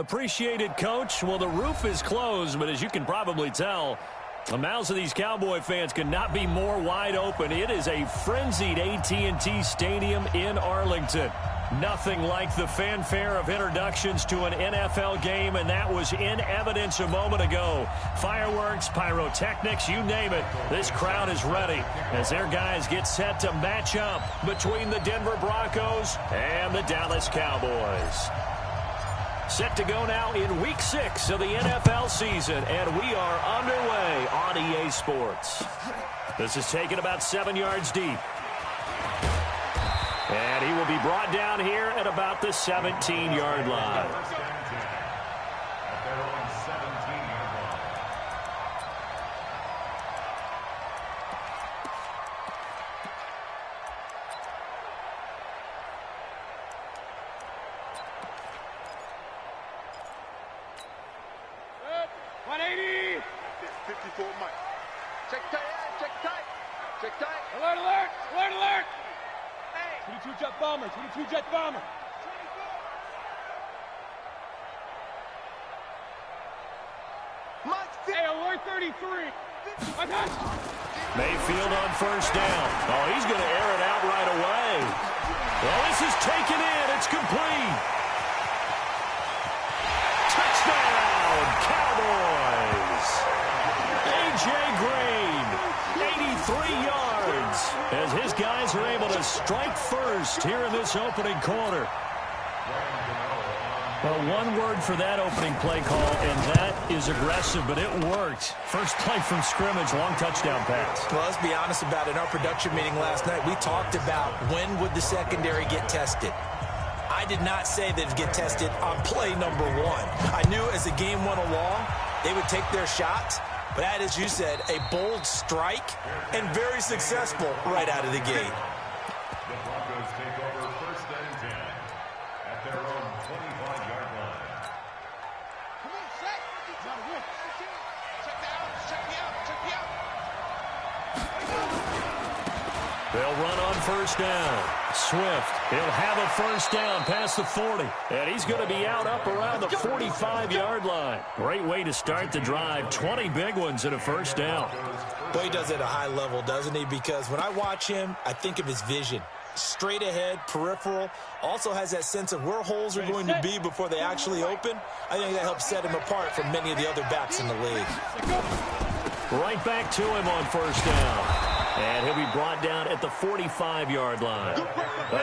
Appreciated, Coach. Well, the roof is closed, but as you can probably tell, the mouths of these Cowboy fans could not be more wide open. It is a frenzied AT&T Stadium in Arlington. Nothing like the fanfare of introductions to an NFL game, and that was in evidence a moment ago. Fireworks, pyrotechnics, you name it. This crowd is ready as their guys get set to match up between the Denver Broncos and the Dallas Cowboys. Set to go now in Week 6 of the NFL season, and we are underway on EA Sports. This is taken about 7 yards deep. And he will be brought down here at about the 17-yard line. Two-jet bomber. Hey, alert 33. Mayfield on first down. Oh, he's going to air it out right away. Well, this is taken in. It's complete. Touchdown, Cowboys. A.J. Green, 83 yards, as his guys are able to strike first here in this opening quarter. Well, one word for that opening play call, and that is aggressive, but it worked. First play from scrimmage, long touchdown pass. Well, let's be honest about it. In our production meeting last night, we talked about when would the secondary get tested. I did not say they'd get tested on play number 1. I knew as the game went along, they would take their shots. But that, as you said, a bold strike and very successful right out of the gate. The Broncos take over first and 10 at their own 25-yard line. Come on, set. Check me out. Check me out. Check me out. They'll run on first down. Swift, he'll have a first down past the 40. And he's going to be out up around the 45-yard line. Great way to start the drive. 20 big ones and a first down. Boy, he does it at a high level, doesn't he? Because when I watch him, I think of his vision. Straight ahead, peripheral. Also has that sense of where holes are going to be before they actually open. I think that helps set him apart from many of the other backs in the league. Right back to him on first down. And he'll be brought down at the 45-yard line.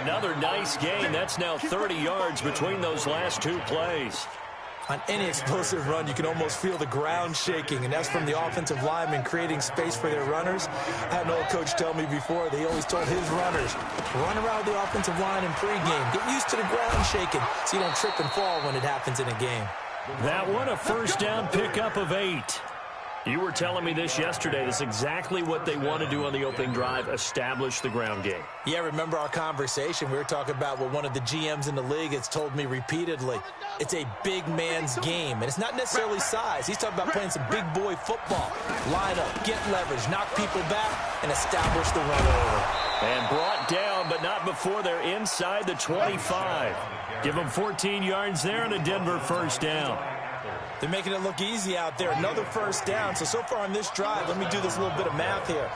Another nice gain. That's now 30 yards between those last two plays. On any explosive run, you can almost feel the ground shaking, and that's from the offensive linemen creating space for their runners. I had an old coach tell me before, they always told his runners, run around the offensive line in pregame. Get used to the ground shaking so you don't trip and fall when it happens in a game. That one, a first down pickup of 8. You were telling me this yesterday. That's exactly what they want to do on the opening drive, establish the ground game. Yeah, remember our conversation? We were talking about what one of the GMs in the league has told me repeatedly. It's a big man's game, and it's not necessarily size. He's talking about playing some big boy football. Line up, get leverage, knock people back, and establish the run over. And brought down, but not before they're inside the 25. Give them 14 yards there and a Denver first down. They're making it look easy out there. Another first down. So far on this drive, let me do this little bit of math here.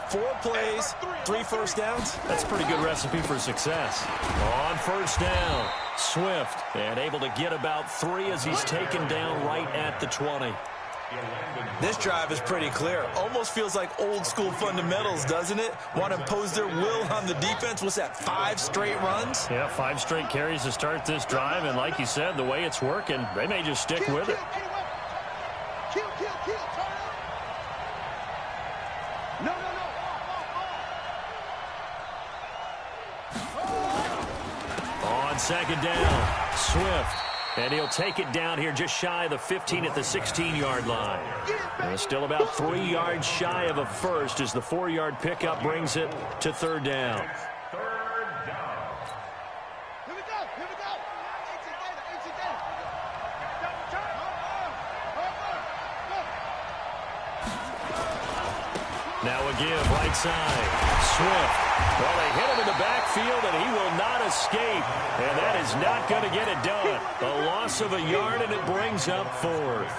4 plays, 3 first downs. That's a pretty good recipe for success. On first down, Swift, and able to get about 3 as he's taken down right at the 20. This drive is pretty clear. Almost feels like old school fundamentals, doesn't it? Want to impose their will on the defense. What's that, 5 straight runs? Yeah, 5 straight carries to start this drive. And like you said, the way it's working, they may just stick with it. Kill. Turn it. No. On second down, Swift. And he'll take it down here just shy of the 15 at the 16-yard line. And still about 3 yards shy of a first as the 4-yard pickup brings it to third down. Third down. Here we go. Now a give right side. Swift. Well, they hit him in the backfield, and he will not escape. And that is not going to get it done. A loss of a yard, and it brings up fourth.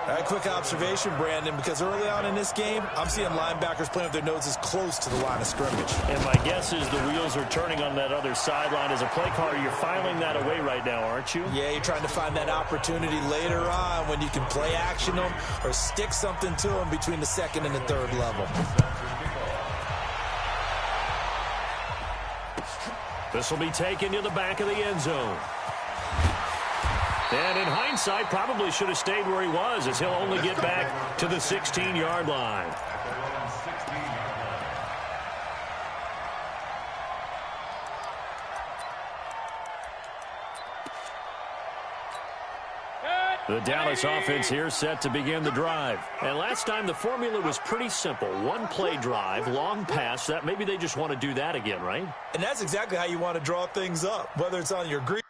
A quick observation, Brandon, because early on in this game, I'm seeing linebackers playing with their noses close to the line of scrimmage. And my guess is the wheels are turning on that other sideline. As a play caller, you're filing that away right now, aren't you? Yeah, you're trying to find that opportunity later on when you can play action them or stick something to them between the second and the third level. This will be taken to the back of the end zone. And in hindsight, probably should have stayed where he was, as he'll only get back to the 16-yard line. The Dallas offense here set to begin the drive. And last time the formula was pretty simple. One play drive, long pass. That maybe they just want to do that again, right? And that's exactly how you want to draw things up, whether it's on your green.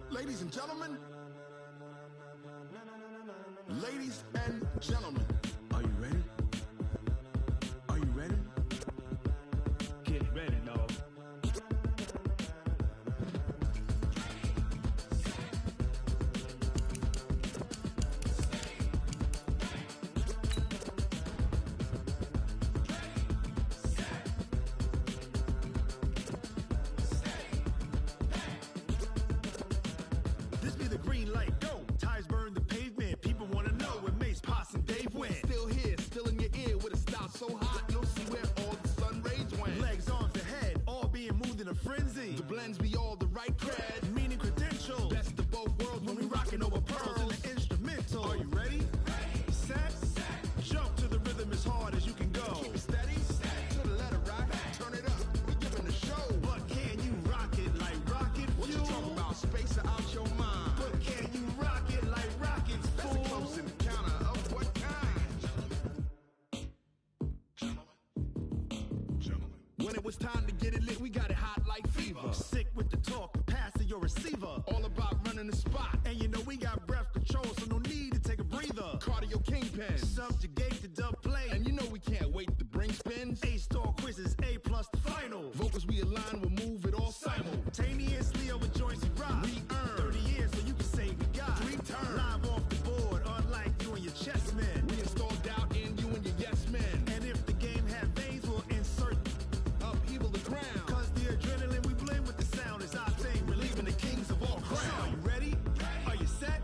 Ladies and gentlemen, are you ready? Are you ready? Get ready, dog. This be the green light, go. Tires burn the pavement. People want to know when Mace, Poss, and Dave went. Still here, still in your ear with a style so hot, you'll see where all the sun rays went. Legs on the head, all being moved in a frenzy. The blends be all the right cred, meaning credentials. Best of both worlds when we rockin' over pearls in the instrumental. Are you ready? Set. Jump to the rhythm as hard as you can go. Keep it steady, to the letter right. Turn it up, we giving the show. But can you rock it like rocket fuel? What you talking about? Space out your mind. But can you rock it like rockets, fool? That's a close encounter of what kind? Gentlemen. When it was time to get it lit, we got it hot like fever. Sick with the talk, pass to your receiver. All about running the spot. And you know we got breath control, so no need to take a breather. Cardio kingpin, subjugate the dub play. And you know we can't wait to bring spins. A-star quizzes, A+ the final. Vocals we align, we'll move it all simultaneously over joints we rock. We earn 30 years so you can say we got 3 turns. Live off the board, unlike you and your chess men. We install doubt in you and your yes men. And if the game had veins, we'll insert upheaval the crown. Cause the adrenaline we blend with the sound is our thing, relieving the kings of all crowns. So are you ready? Are you set?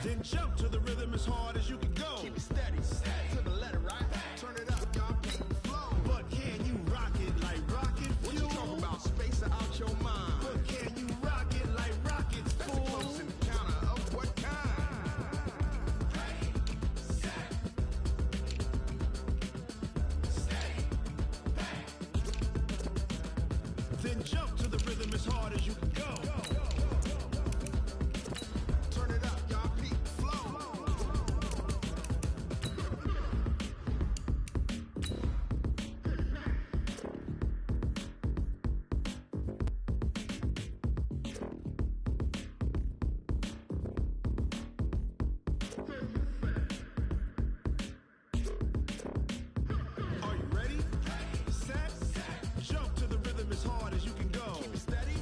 Then jump to the rhythm as hard as you can go. Keep it steady, to the letter right. Turn it up, y'all, beat and flow. But can you rock it like rocket fuel? What you talking about? Space out your mind. But can you rock it like rockets, fool? That's a close encounter of what kind? Then jump to the rhythm as hard as you can go. Turn it up, y'all, beat and flow. Are you ready? Set. Jump to the rhythm as hard as you can go. Keep it steady,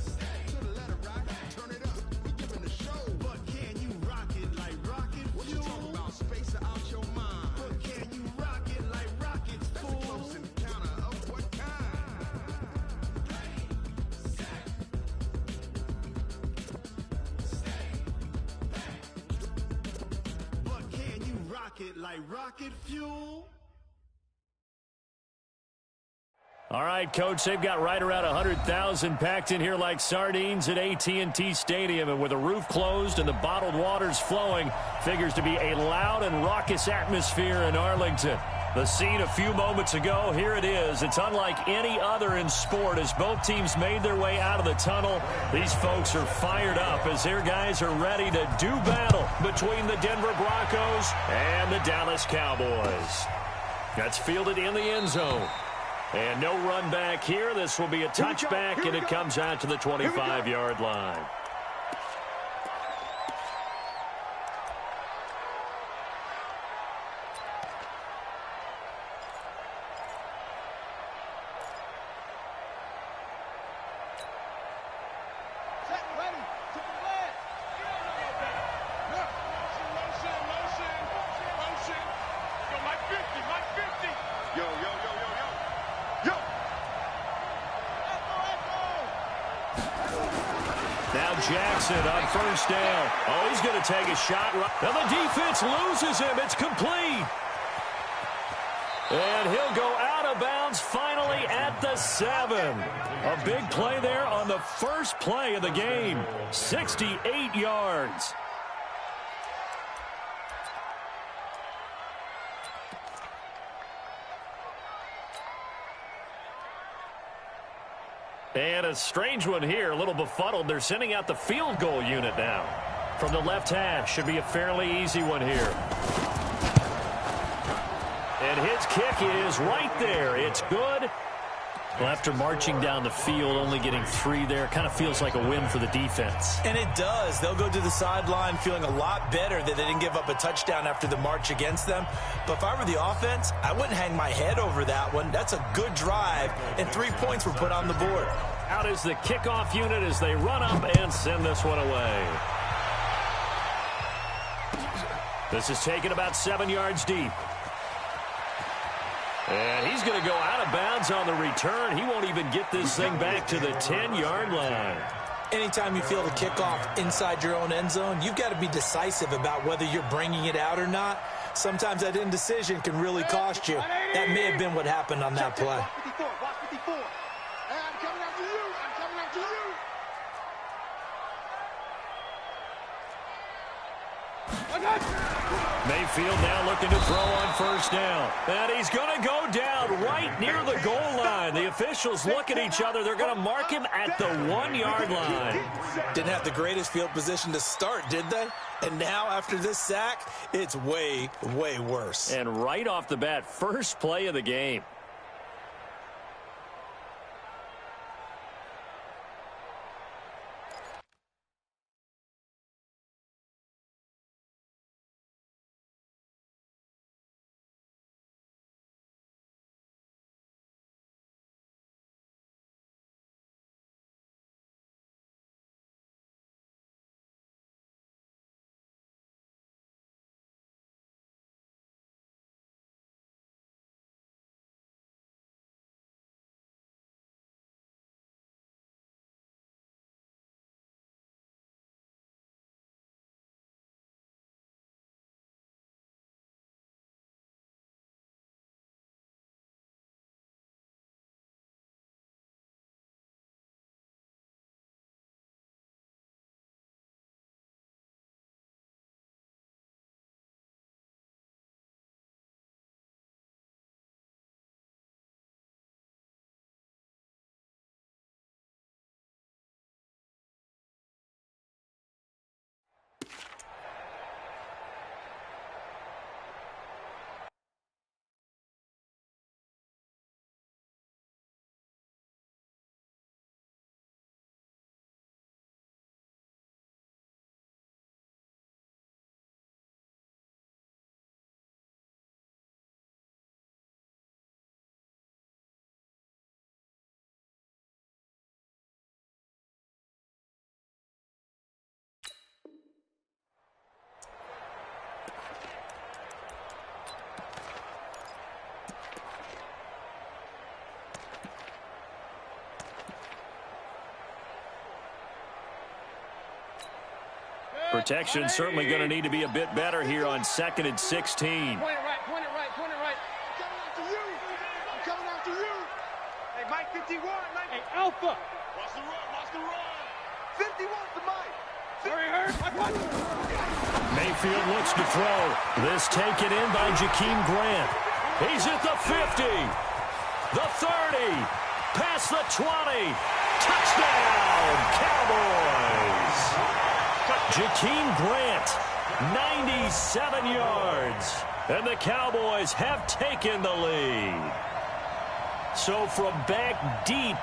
to the letter right. Turn it up, we giving the show. But can you rock it like rocket fuel? What you talking about? Space out your mind. But can you rock it like rockets, fool? That's a close encounter of what kind? But can you rock it like rocket fuel? All right, Coach, they've got right around 100,000 packed in here like sardines at AT&T Stadium. And with the roof closed and the bottled waters flowing, figures to be a loud and raucous atmosphere in Arlington. The scene a few moments ago, here it is. It's unlike any other in sport as both teams made their way out of the tunnel. These folks are fired up as their guys are ready to do battle between the Denver Broncos and the Dallas Cowboys. That's fielded in the end zone. And no run back here. This will be a touchback, and it comes out to the 25-yard line. Jackson on first down. Oh, he's going to take a shot. Now the defense loses him. It's complete. And he'll go out of bounds finally at the 7. A big play there on the first play of the game. 68 yards. And a strange one here, a little befuddled. They're sending out the field goal unit now. From the left hash, should be a fairly easy one here. And his kick is right there. It's good. Well, after marching down the field, only getting 3 there, kind of feels like a win for the defense. And it does. They'll go to the sideline feeling a lot better that they didn't give up a touchdown after the march against them. But if I were the offense, I wouldn't hang my head over that one. That's a good drive, and 3 points were put on the board. Out is the kickoff unit as they run up and send this one away. This is taken about 7 yards deep. And he's going to go out of bounds on the return. He won't even get this thing back to the 10-yard line. Anytime you feel the kickoff inside your own end zone, you've got to be decisive about whether you're bringing it out or not. Sometimes that indecision can really cost you. That may have been what happened on that play. Mayfield now looking to throw on first down. And he's going to go down right near the goal line. The officials look at each other. They're going to mark him at the 1-yard line. Didn't have the greatest field position to start, did they? And now after this sack, it's way, way worse. And right off the bat, first play of the game. Protection certainly going to need to be a bit better here on 2nd and 16. Point it right, point it right, point it right. I'm coming after you. I'm coming after you. Hey, 51, 19. Hey, Alpha. Watch the run, watch the run. 51's the mic. Sorry, hurt. Mayfield looks to throw. This taken in by Jakeem Grant. He's at the 50, the 30, past the 20. Touchdown, Cowboys. Jakeem Grant, 97 yards. And the Cowboys have taken the lead. So from back deep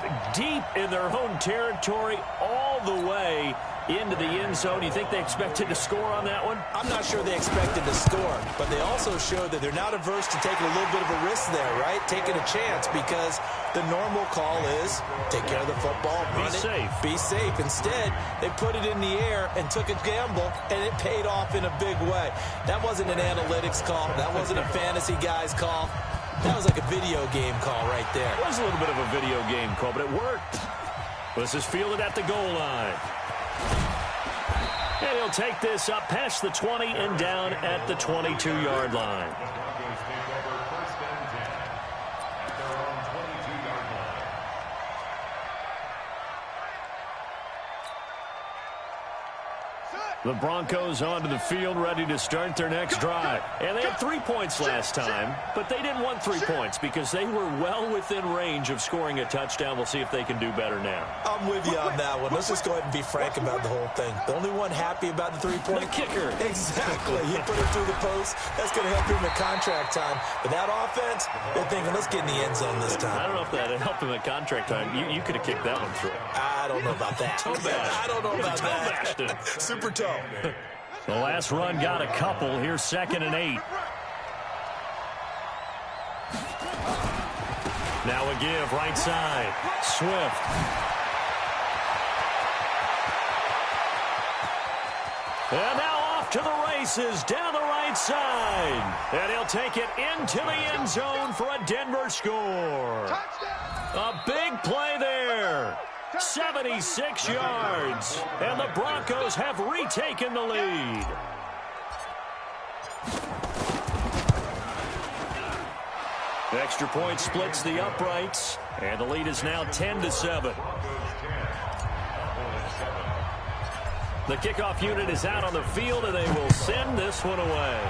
in their own territory, all the way into the end zone, you think they expected to score on that one? I'm not sure they expected to score, but they also showed that they're not averse to taking a little bit of a risk there, right? Taking a chance, because the normal call is take care of the football, run it, be safe. Instead, they put it in the air and took a gamble, and it paid off in a big way. That wasn't an analytics call. That wasn't a fantasy guy's call. That was like a video game call right there. It was a little bit of a video game call, but it worked. This is fielded at the goal line. And he'll take this up past the 20 and down at the 22-yard line. Broncos take over first and 10 at their own 22-yard line. The Broncos onto the field, ready to start their next drive. And they had 3 points last time, but they didn't want 3 points because they were well within range of scoring a touchdown. We'll see if they can do better now. I'm with you on that one. Let's just go ahead and be frank about the whole thing. The only one happy about the 3-point? The kicker. Exactly. He put it through the post. That's going to help him in contract time. But that offense, they're thinking, let's get in the end zone this time. I don't know if that helped him at contract time. You could have kicked that one through. I don't know about that. I don't know about that. Super toe. The last run got a couple. Here's 2nd and 8. Now a give, right side. Swift. And now off to the races down the right side. And he'll take it into the end zone for a Denver score. A big play there. 76 yards. And the Broncos have retaken the lead. Extra point splits the uprights. And the lead is now 10-7. The kickoff unit is out on the field, and they will send this one away.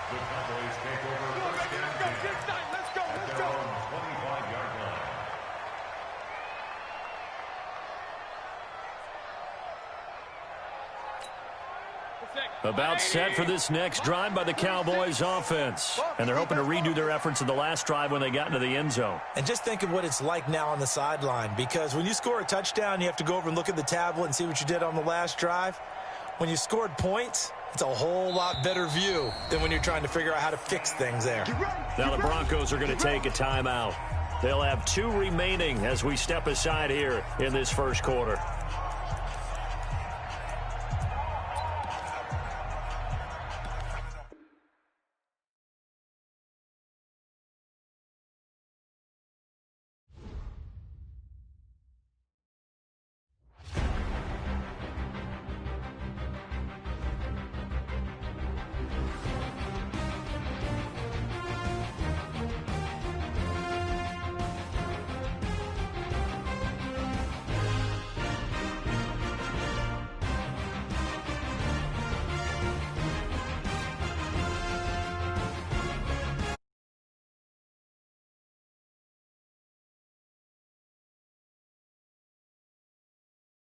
The Cowboys take over first and 10 at their own 25-yard line. About set for this next drive by the Cowboys offense. And they're hoping to redo their efforts in the last drive when they got into the end zone. And just think of what it's like now on the sideline, because when you score a touchdown, you have to go over and look at the tablet and see what you did on the last drive. When you scored points, it's a whole lot better view than when you're trying to figure out how to fix things there. Now the Broncos are going to take a timeout. They'll have 2 remaining as we step aside here in this first quarter.